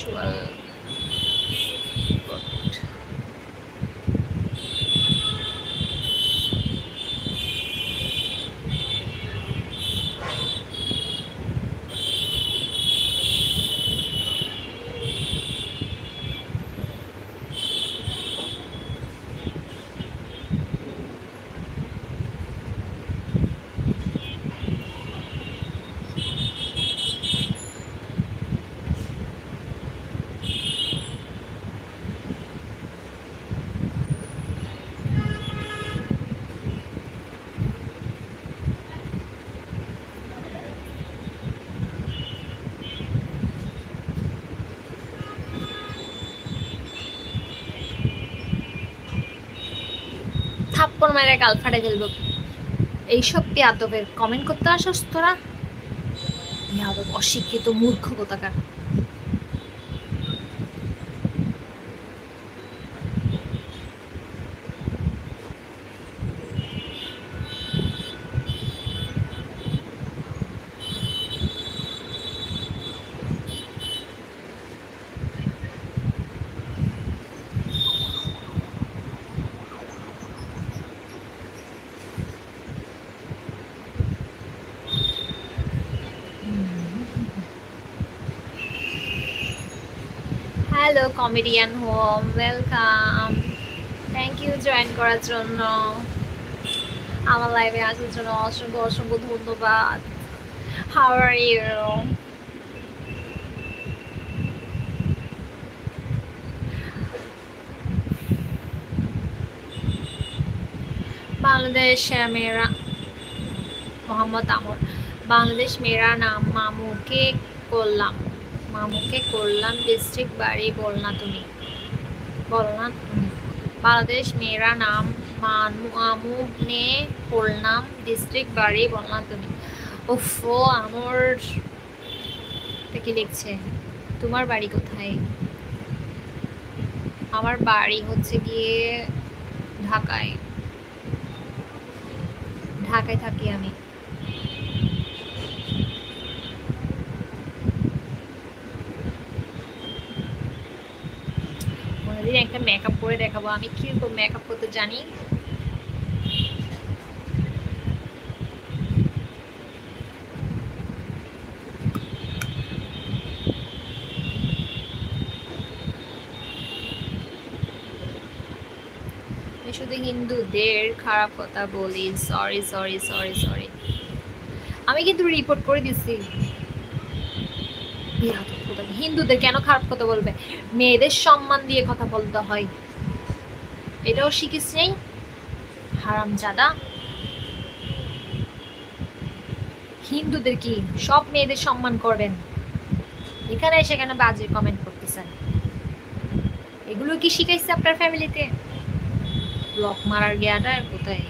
Well, থাপ্পড় মেরে গাল ফাটে ফেলবো। এইসব পেয়াদবের কমেন্ট করতে আসস তোরা? পেয়াদব, অশিক্ষিত, মূর্খ কোথাকার। Hello comedian home, welcome, thank you join করার জন্য, আমার লাইভে আসার জন্য অসংখ্য অসংখ্য ধন্যবাদ। How are you? বাংলাদেশ মেয়েরা, মোহাম্মদ আমর, বাংলাদেশ মেয়েরা নাম মামুকে করলাম, মামুকে করলাম ডিস্ট্রিক্ট বাড়ি বলনা তুমি, বলনা তুমি। বাংলাদেশ মেয়েরা নাম মামু নে করলাম ডিস্ট্রিক্ট বাড়ি বলনা তুমি। ওফো আমর কি লিখছে? তোমার বাড়ি কোথায়? আমার বাড়ি হচ্ছে গিয়ে ঢাকায়, ঢাকায় থাকি আমি। কোনদিন একটা মেকআপ করে দেখাবো আমি কিরকম মেকআপ করতে জানি। শুধু হিন্দুদের খারাপ কথা বলি, সরি সরি সরি সরি। আমি কিন্তু রিপোর্ট করে দিচ্ছি। হিন্দুদের কেন খারাপ কথা বলবে? মেয়েদের সম্মান দিয়ে কথা বলতে হয়, এটাও শিখিস নেই হারামজাদা। হিন্দুদের কি সব মেয়েদের সম্মান করবেন? এখানে সেখানে বাজে কমেন্ট করতেছেন, এগুলো কি শিখাইছে আপনার ফ্যামিলিতে? ব্লক মারার গিয়াটা কোথায়?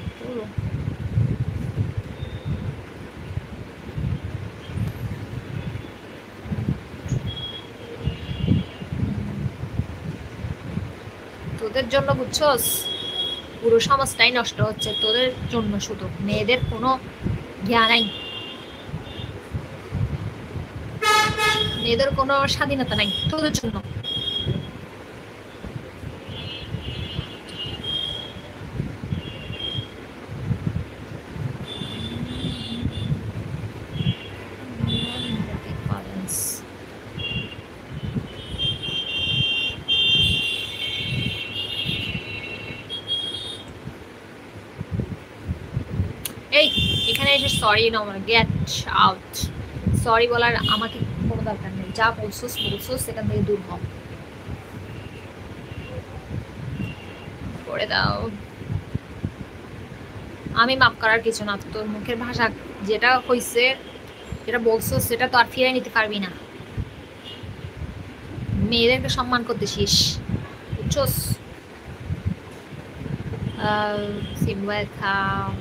তোদের জন্য বুঝছস, পুরো সমাজটাই নষ্ট হচ্ছে তোদের জন্য, শুধু মেয়েদের কোনো জ্ঞান নাই, মেয়েদের কোনো স্বাধীনতা নাই তোদের জন্য। এই এখানে এসে sorry no, get out. Sorry বলার আমাকে কোনো দরকার নেই, যা বলছোস বলছোস, সেখান থেকে দূর হও, করে দাও। আমি মাফ করার কিছু না, তোর মুখের ভাষা যেটা হইছে, যেটা বলছোস সেটা তো আর ফিরে নিতে পারবি না। মেয়েদেরকে সম্মান করতে শিস, বুঝছোস? ওয়েলকাম।